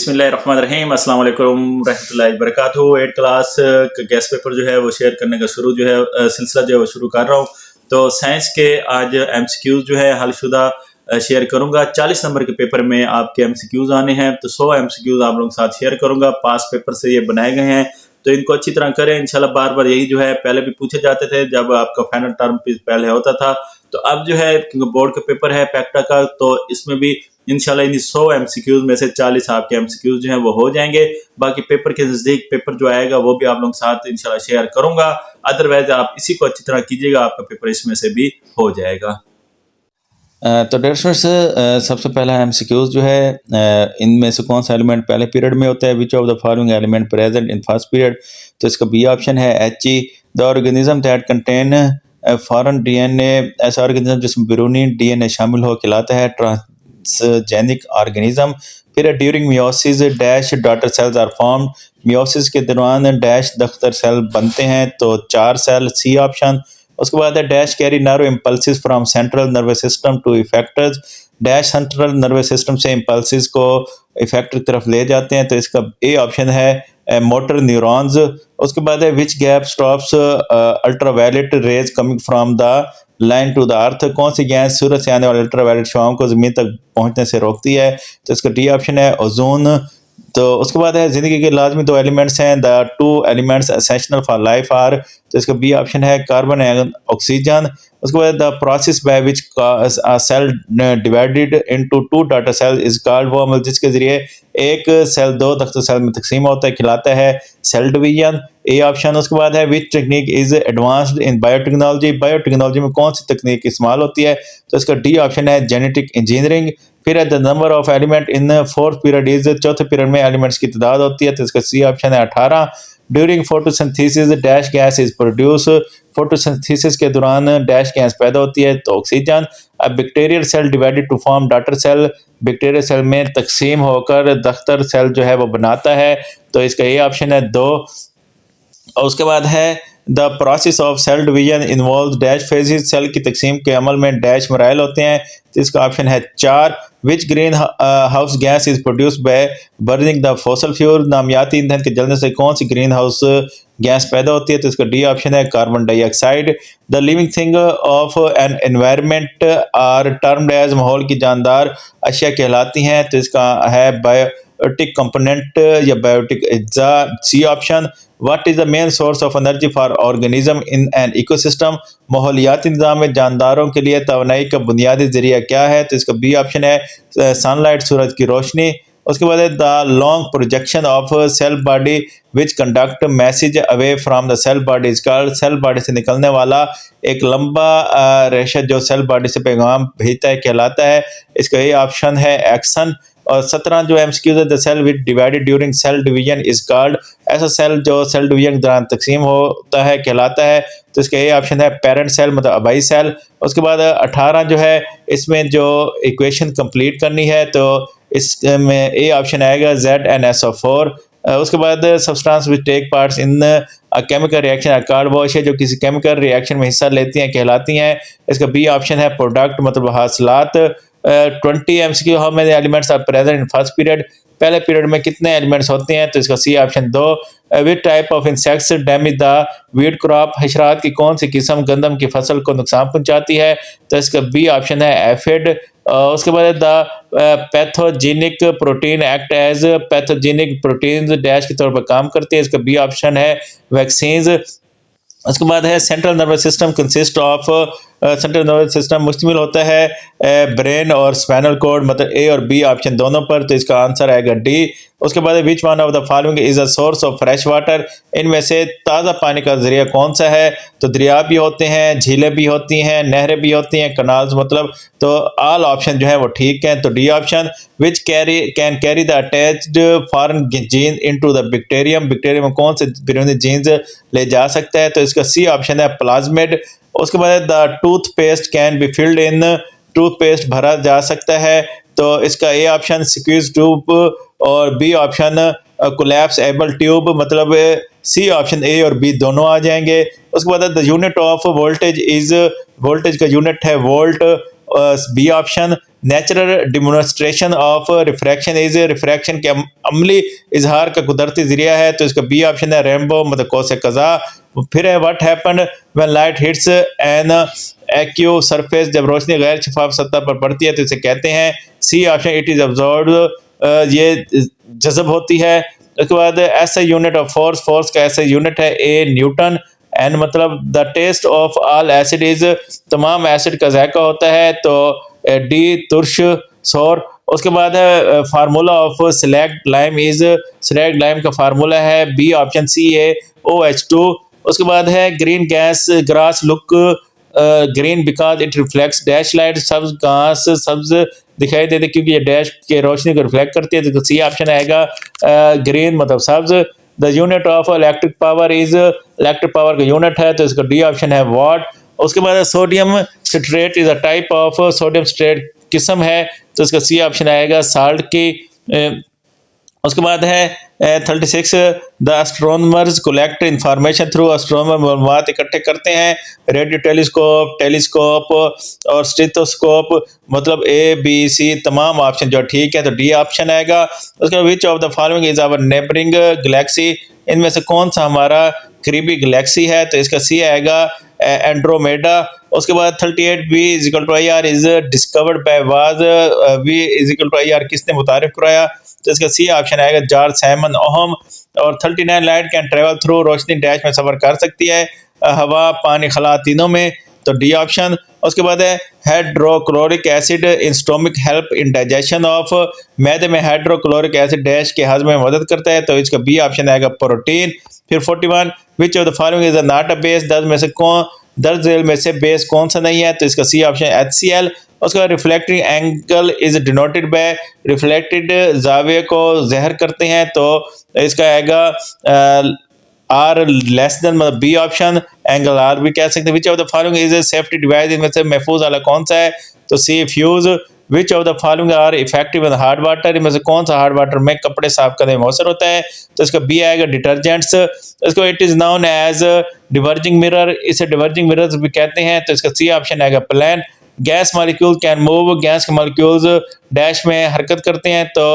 बिस्मिल्लाहिर्रहमानिर्रहीम अस्सलाम वालेकुम रहमतुल्लाहि वबरकातुहू। 8 क्लास का गेस्ट पेपर जो है वो शेयर करने का सिलसिला जो है वो शुरू कर रहा हूँ। तो साइंस के आज एमसीक्यूज जो है हलशुदा शेयर करूंगा। 40 नंबर के पेपर में आपके एमसीक्यूज आने हैं, तो 100 एमसीक्यूज आप लोगों के साथ शेयर करूंगा। पास पेपर से ये बनाए गए हैं, तो इनको अच्छी तरह करें इंशाल्लाह। बार बार यही जो है पहले भी पूछे जाते थे जब आपका फाइनल टर्म पहले होता था। तो अब जो है बोर्ड का पेपर है पैक्टा का, तो इसमें भी इंशाल्लाह इन 100 एमसीक्यूज में से 40 आपके एमसीक्यूज जो हैं वो हो जाएंगे। बाकी पेपर के नजदीक पेपर जो आएगा वो भी आप लोगों के साथ इंशाल्लाह शेयर करूंगा। अदरवाइज आप इसी को अच्छी तरह कीजिएगा, आपका पेपर इसमें से भी हो जाएगा। तो डेयर स्टूडेंट्स, सबसे पहला एमसीक्यूज जो है इनमें से कौन सा एलिमेंट पहले पीरियड में होता है। Which of the following element present in first period. तो इसका बी ऑप्शन है He। The organism that contain foreign DNA. ऐसा ऑर्गेनिज्म जिसमें बैरूनी डीएनए शामिल हो कहलाता है ट्रांसजेनिक ऑर्गेनिज्म। फिर during meiosis dash daughter cells are formed. Meiosis के दौरान डैश दख्तर सेल बनते हैं, तो 4 सेल, सी ऑप्शन। उसके बाद है dash carry nerve impulses from central nervous system to effectors. Dash central nervous system से इम्पल्सिस को इफेक्टर की तरफ ले जाते हैं, तो इसका ए ऑप्शन है मोटर न्यूरॉन्स। उसके बाद है which gap stops ultraviolet rays coming from the line to the earth. कौन सी गैस सूरज से आने वाले अल्ट्रावायलेट शुआओं को जमीन तक पहुंचने से रोकती है, तो इसका डी ऑप्शन है ओजोन। तो उसके बाद है ज़िंदगी के लाजमी 2 एलिमेंट्स हैं, the 2 elements essential for life are. तो इसका बी ऑप्शन है कार्बन एंड ऑक्सीजन। उसके बाद the process by which cell divided into 2 daughter cell is called. वो अमल जिसके जरिए एक सेल 2 डॉटर सेल में तकसीम होता है कहलाता है सेल डिवीजन, ए ऑप्शन। उसके बाद है which technique is advanced in biotechnology. Biotechnology में कौन सी तकनीक इस्तेमाल होती है, तो इसका डी ऑप्शन है जेनेटिक इंजीनियरिंग। फिर the number of element in fourth period is. चौथे पीरियड में एलिमेंट्स की तादाद होती है, तो इसका सी ऑप्शन है 18। During photosynthesis dash gas is produce. Photosynthesis के दौरान डैश गैस पैदा होती है, तो ऑक्सीजन। अब bacterial cell divided to form daughter cell. Bacterial cell में तकसीम होकर दख्तर सेल जो है वो बनाता है, तो इसका ये ऑप्शन है 2। और उसके बाद है the process of cell division involve dash phases. Cell की तकसीम के अमल में डैश मराइल होते हैं, तो इसका ऑप्शन है 4। Which greenhouse gas is produce by burning the fossil fuel. नामियाती ईंधन के जलने से कौन सी ग्रीन हाउस गैस पैदा होती है, तो इसका डी ऑप्शन है carbon dioxide. The living thing of an environment are termed as. माहौल की जानदार अशिया कहलाती हैं, तो इसका है बायोटिक कंपोनेंट या बायोटिक अज्जा, C option. What is the main source of energy for organism in an ecosystem। माहौलियाती निज़ाम में जानदारों के लिए तवानाई का बुनियादी जरिया क्या है, तो इसका बी ऑप्शन है सनलाइट, सूरज की रोशनी। उसके बाद है the long projection of cell body which conduct message away from the cell body is called. Cell body से निकलने वाला एक लंबा रेशा जो सेल बॉडी से पैगाम भेजता है कहलाता है, इसका ये ऑप्शन है एक्शन। और 17 जो एमसीक्यूज है the cell which divided during cell division is called. ऐसा सेल जो सेल डिवीजन के दौरान तकसीम होता है कहलाता है, तो इसका ये ऑप्शन है पेरेंट सेल, मतलब आबाई सेल। उसके बाद 18 जो है इसमें जो इक्वेशन कंप्लीट करनी है, तो इसमें ए ऑप्शन आएगा ZnSO4। उसके बाद substance which take parts in chemical reaction are called. वो अशिया जो किसी केमिकल रिएक्शन में हिस्सा लेती हैं कहलाती हैं, इसका बी ऑप्शन है प्रोडक्ट, मतलब हासिलात। 20 MCQ how many elements are present in first period. पहले पीरियड में कितने एलिमेंट्स होते हैं, तो इसका C option 2। Which type of insects damage the wheat crop. हशरात की कौन सी किस्म गंदम की फसल को नुकसान पहुंचाती है, तो इसका बी ऑप्शन है एफिड। उसके बाद the pathogenic protein act as. Pathogenic protein dash के तौर पर काम करती है, इसका बी ऑप्शन है वैक्सीन। उसके बाद है central nervous system consist of. Central nervous system मुश्तमिल होता है ब्रेन और स्पाइनल कोड, मतलब ए और बी ऑप्शन दोनों पर, तो इसका आंसर आएगा डी। उसके बाद which one of the following is a source of fresh water. इनमें से ताज़ा पानी का जरिया कौन सा है, तो दरिया भी होते हैं, झीलें भी होती हैं, नहरें भी होती हैं, कनाल्स मतलब, तो ऑल ऑप्शन जो है वो ठीक हैं, तो D option. Which can carry the attached foreign gene into the bacterium. Bacterium में कौन से बैरूनी जीन्स ले जा सकता है, तो इसका सी ऑप्शन है प्लाज्मिड। उसके बाद the toothpaste can be filled in. Toothpaste भरा जा सकता है, तो इसका ए ऑप्शन स्क्वीज ट्यूब और B option collapsible tube, मतलब सी ऑप्शन ए और बी दोनों आ जाएंगे। उसके बाद the unit of voltage is. Voltage का यूनिट है volt. B option natural demonstration of refraction is refraction के अमली इजहार का कुदरती जरिया है, तो इसका बी ऑप्शन है रेनबो मतलब कौस कज़ा। फिर है what happen when light hits an aqueous surface, जब रोशनी गैर शफाफ सतह पर पड़ती है तो इसे कहते हैं C option it is absorb, ये जज़ब होती है। उसके बाद ऐसा यूनिट ऑफ फोर्स, फोर्स का ऐसा यूनिट है ए न्यूटन, एन मतलब the taste of all acid is, तमाम एसिड का जायका होता है, तो डी तुर्श सोर। उसके बाद है formula of slaked lime is, slaked lime का फार्मूला है बी ऑप्शन सी है OH2। उसके बाद है green gas grass look green because it reflects dash light, सब्ज घास सब्ज दिखाई देते क्योंकि ये डैश के रोशनी को रिफ्लेक्ट करती है, तो सी ऑप्शन आएगा ग्रीन मतलब सब्ज। The unit of electric power is, electric power का यूनिट है तो इसका डी ऑप्शन है वाट। उसके बाद sodium citrate is a type of, sodium citrate किस्म है तो इसका सी ऑप्शन आएगा साल्ट की। उसके बाद है 36 the astronomers collect information through, astronomer मालूमात इकट्ठे करते हैं रेडियो टेलीस्कोप, टेलीस्कोप और स्टेथोस्कोप, मतलब A, B, C तमाम ऑप्शन जो ठीक है तो डी ऑप्शन आएगा। उसके बाद which of the following is our neighbouring galaxy, इनमें से कौन सा हमारा करीबी गैलेक्सी है, तो इसका सी आएगा एंड्रोमेडा। उसके बाद 38 V = IR is discovered by was, V = IR किसने मुतारिफ कराया, तो इसका सी ऑप्शन आएगा जॉर्ज साइमन ओहम। और 39 light can travel through, Roshni dash में सफर कर सकती है हवा पानी खला तीनों में, तो डी ऑप्शन। उसके बाद है hydrochloric acid in stomach help in digestion of, मैदे में हाइड्रोक्लोरिक एसिड डैश के हाजमे में मदद करता है तो इसका बी ऑप्शन आएगा प्रोटीन। फिर 41 which of the following is not a base, 10 जेल में से बेस कौन सा नहीं है, तो इसका सी ऑप्शन HCl। उसके बाद reflecting angle is denoted by, reflected जाविये को ज़हर करते हैं तो इसका आएगा आर लेस देन मतलब बी ऑप्शन, एंगल आर भी कह सकते हैं। Which of the following is safety device, इनमें से महफूज वाला कौन सा है, तो C fuse. Which of the following are effective in hard water, इनमें से कौन सा हार्ड वाटर में कपड़े साफ करने में मौसर होता है, तो इसका बी आएगा डिटर्जेंट्स। इसको it is known as diverging mirror, इसे डिवर्जिंग मिरर्स भी कहते हैं तो इसका सी ऑप्शन आएगा plane. Gas molecule can move, gas के मॉलिक्यूल्स डैश में हरकत करते हैं तो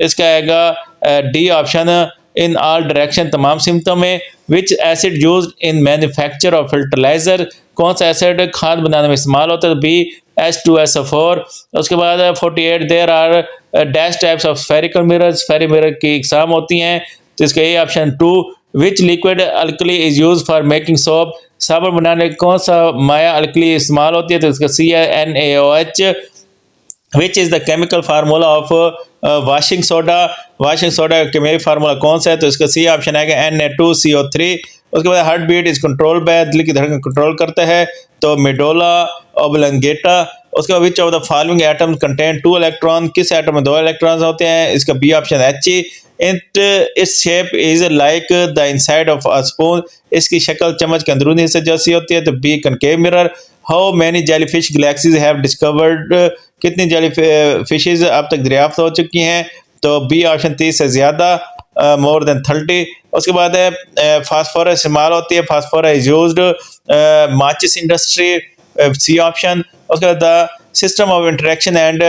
इसका आएगा D option in all direction तमाम सिमतों में। Which acid used in manufacture of fertilizer, कौन सा एसिड खाद बनाने में इस्तेमाल होता है, बी H2SO4। उसके बाद 48 there are dash types of spherical mirrors, spherical mirror की इकसाम होती हैं तो इसका A option 2। Which liquid alkali is use for making soap, साबुन बनाने कौन सा माया अल्कली इस्तेमाल होती है तो इसका सी है NaOH। Which is the chemical formula of washing soda, washing soda का केमिकल फार्मूला कौन सा है तो इसका सी ऑप्शन आएगा Na2CO3। उसके बाद heart beat is control by, दिल की धड़कन कंट्रोल करता है तो मेडोला ओब्लंगेटा। उसके बाद which of the following atoms contain 2 electron, किस एटम में 2 इलेक्ट्रॉन्स होते हैं, इसका B option He। Its shape is like the inside of a spoon, इसकी शक्ल चम्मच के अंदरूनी हिस्से जैसी होती है तो B concave mirror. How many jellyfish galaxies have discovered, कितनी जेली फिशेज अब तक दरियाफ्त हो चुकी हैं तो बी ऑप्शन 30 से ज़्यादा, मोर देन 30। उसके बाद है फास्फोरस इस्तेमाल होती है, फास्फोरस इज यूज्ड माचिस इंडस्ट्री, सी ऑप्शन। उसके बाद the system of interaction and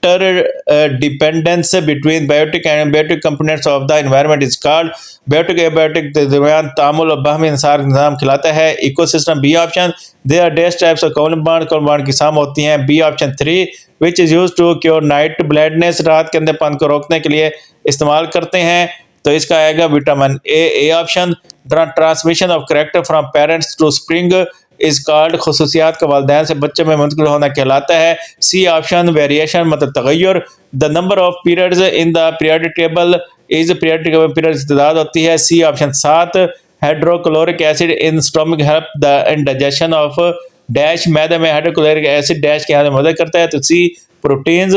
interdependence between biotic and biotic components of the environment is called, biotic abiotic के दरमियान तामुल और बाहमी इंसार निज़ाम खिलाता है ecosystem, B option. They are dash types of covalent bond की साम होती हैं, B option 3। Which is use to cure night blindness, रात के अंधेपन को रोकने के लिए इस्तेमाल करते हैं तो इसका आएगा vitamin A option. Transmission of character from parents to spring is called, खसूसियात का वालिदैन से बच्चे में मुंतकिल होना कहलाता है, सी ऑप्शन। वेरिएशन मतलब तगय्युर। The number of periods in the periodic table is, periodic table periods की तादाद होती है, C option 7। Hydrochloric acid in stomach help the in digestion of dash, मैदे में हाइड्रोक्लोरिक एसिड डैश के हाथ में मदद करता है तो सी प्रोटीन्स।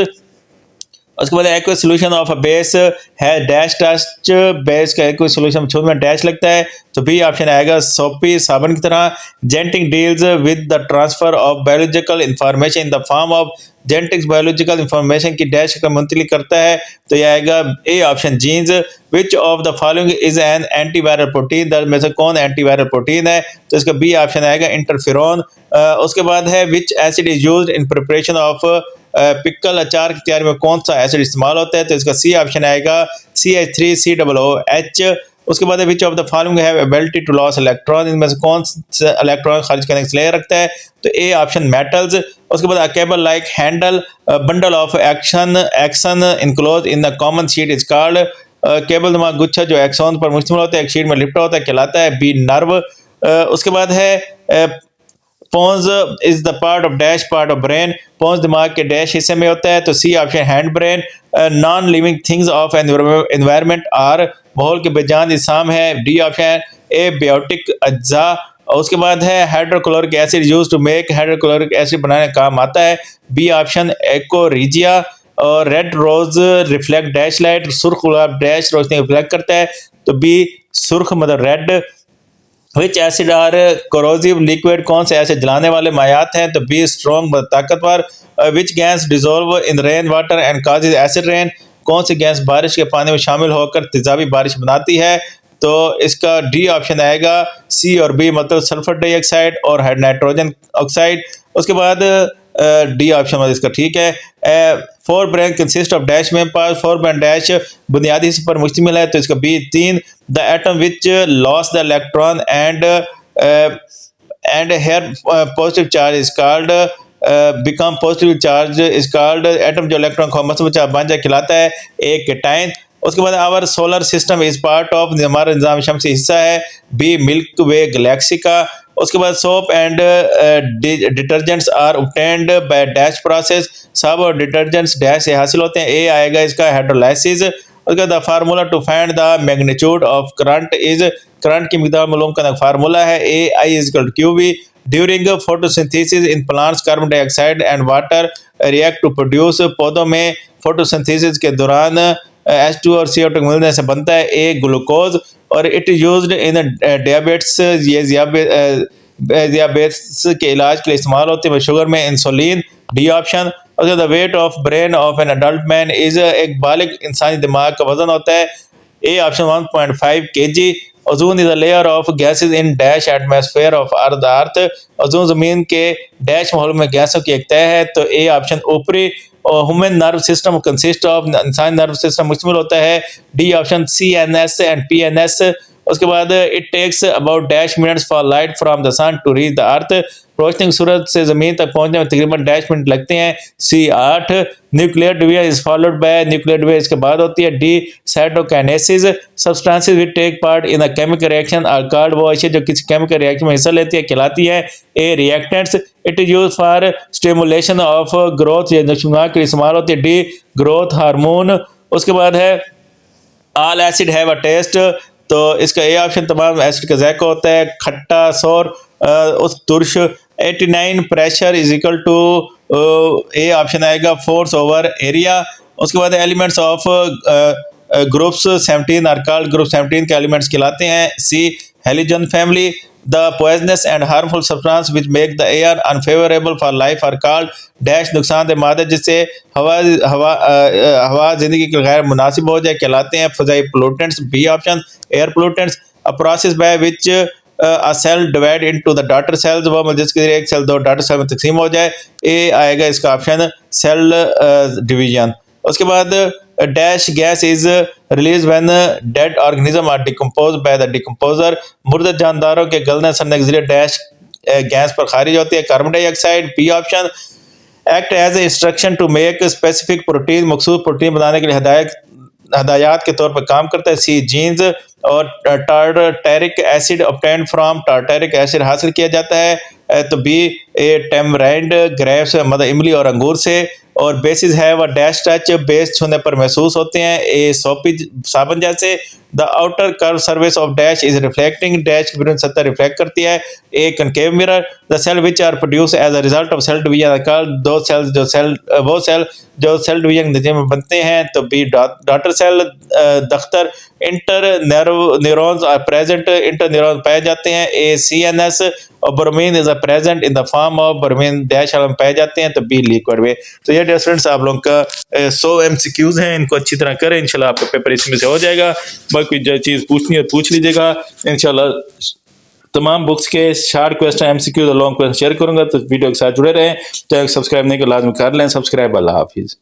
उसके बाद aqueous solution of a base है डैश टच बेस का एक्वस सोल्यूशन शुरू में डैश लगता है, तो बी ऑप्शन आएगा सोपी साबुन की तरह। जेंटिंग deals with the transfer of biological information in the form of genetics biological information की डैश का मुंतकिल करता है, तो यह आएगा A option genes. Which of the following is an antiviral protein, दर में से कौन एंटीवायरल प्रोटीन है, तो इसका बी ऑप्शन आएगा इंटरफेरॉन। उसके बाद है विच acid is used in preparation of pickle, अचार की तैयारी में कौन सा एसिड इस्तेमाल होता है, तो इसका सी ऑप्शन आएगा CH3COOH। उसके बाद which of the following have ability to loss electron, इनमें से कौन सा इलेक्ट्रॉन खारिज करने की सलाहियत रखता है, तो ए ऑप्शन मेटल्स। उसके बाद cable like handle bundle of action enclose in the common sheet is called, cable नुमा गुच्छा जो एक्सॉन पर मुश्तमिल होता है, एक शीट में लिपटा होता है, कहलाता है बी नर्व। उसके बाद है pons is the part of dash part of brain, pons दिमाग के डैश हिस्से में होता है, तो C option hind brain. Non living things of environment are, माहौल के बेजान इसाम है, डी ऑप्शन ए बायोटिक अज्जा। और उसके बाद है hydrochloric acid use to make, hydrochloric acid बनाने का काम आता है, बी ऑप्शन एक्कोरिजिया। और red rose reflect dash light, सुर्ख गुलाब डैश रोशनी रिफ्लेक्ट करता है, तो बी सुर्ख मतलब red. Which acid are corrosive liquid, कौन से ऐसे जलाने वाले मायात हैं, तो बी स्ट्रॉन्ग ताकतवर। Which gas dissolve in rain water and causes acid rain, कौन सी गैस बारिश के पानी में शामिल होकर तेजाबी बारिश बनाती है, तो इसका डी ऑप्शन आएगा सी और बी, मतलब सल्फर डाइऑक्साइड और नाइट्रोजन ऑक्साइड। उसके बाद डी ऑप्शन मतलब इसका ठीक है। Fore brain consist of dash में पास, फोर ब्रेन डैश बुनियादी हिस्से पर मुश्तमिल है, तो इसका B 3। The atom which loss the electron and hair positive charge is called, become positive charge is called, atom जो इलेक्ट्रॉन को मसबत चार्ज बन जाए कहलाता है एक केटाइन। उसके बाद our solar system is part of, हमारा निज़ाम शमसी हिस्सा है, बी मिल्क वे गैलेक्सी का। उसके बाद soap and detergents are obtained by dash process, साब और डिटर्जेंट्स डैश से हासिल होते हैं, ए आएगा इसका हाइड्रोलाइसिस। उसके बाद the formula to find the magnitude of current is, current की मिकदार मालूम करने का फार्मूला है A I is equal to QV। During photosynthesis in plants carbon dioxide and water react to produce, पौधों में फोटोसिंथेसिस के दौरान H2 और CO2 मिलने से बनता है ए ग्लूकोज। और इट इज यूज्ड इन डायबिट्स, ये दियाबेट्स के इलाज के लिए इस्तेमाल होते हैं, शुगर में इंसुलिन, डी ऑप्शन। और the weight of brain of an adult man is, एक बालिग इंसानी दिमाग का वजन होता है, A option 1.5 kg। Ozone is a layer of gases in dash atmosphere of earth, ozone जमीन के डैश माहौल में गैसों की एक तह है, तो ए ऑप्शन ऊपरी। और human nerve system consist of, इंसान नर्व सिस्टम मुश्तमिल होता है, D option CNS and PNS। उसके बाद it takes about dash minutes for light from the sun to reach the earth, रोशनी सूरज से जमीन तक पहुंचने में तकरीबन डैश मिनट लगते हैं, C8। Nuclear division is followed by, nuclear division इसके बाद होती है, D cytokinesis. Substances which take part in a chemical reaction are called, वो ऐसे जो किसी केमिकल रिएक्शन में हिस्सा लेती है कहलाती है A reactants. It is use for stimulation of growth, ये नशुमा के लिए इस्तेमाल होती है, डी ग्रोथ हार्मोन। उसके बाद है all acid have a taste, तो इसका ए ऑप्शन तमाम एसिड का जायका होता है, खट्टा सोर उस तुर्श। 89 pressure is equal to, A option आएगा फोर्स ओवर एरिया। उसके बाद elements of groups 17 are called, group 17 के एलिमेंट्स कहलाते हैं, C halogen family. The poisonous and harmful substance which make the air unfavourable for life are called dash, नुकसानदेह मादे जिससे हवा जिंदगी के गैर मुनासिब हो जाए कहलाते हैं फजाई pollutants, B option air pollutants. A process by which a cell divide into the daughter cells, वो जिसके जरिए एक सेल दो डॉटर सेल में तकसीम हो जाए, ए आएगा इसका ऑप्शन सेल डिवीजन। उसके बाद dash gas is release when dead organism are decompose by the decomposer, मुर्दा जानदारों के गलने सड़ने के जरिए डैश गैस पर खारिज होती है, carbon dioxide, B option. Act as a instruction to make specific protein, मखसूस प्रोटीन बनाने के लिए हदायत के तौर पर काम करता है, सी जीन्स। और tartaric acid obtained from, tartaric acid हासिल किया जाता है, तो बी ए टेमराइंड ग्रेप्स मतलब इमली और अंगूर से। और बेसिस है वह डैश टच बेस छूने पर महसूस होते हैं, ये सोपी साबुन जैसे। The outer curve service of dash is reflecting, dash की विरुद्ध सतह रिफ्लेक्ट करती है। A concave mirror, the cell which are produce as a result of cell division, दो सेल्स जो सेल डिवीजन नतीजे में बनते हैं। तो बी डॉटर सेल दख्तर, inter neurons are present, inter neurons पाए जाते हैं। ए CNS और bromine is present in the form of bromine dash में पाए जाते हैं। तो बी लिक्विड में। तो ये डियर स्टूडेंट्स आप लोगों का 100 MCQs हैं, इनको अच्छी तरह करें, इंशाल्लाह आपका पेपर इसमें से हो जाएगा। बाकी जो चीज़ पूछनी है पूछ लीजिएगा इंशाल्लाह। तमाम बुक्स के शार्ट क्वेश्चन MCQ और लॉन्ग क्वेश्चन शेयर करूंगा, तो वीडियो के साथ जुड़े रहें। चैनल सब्सक्राइब नहीं कर लाजमी कर लें सब्सक्राइब। अल्लाह हाफिज़।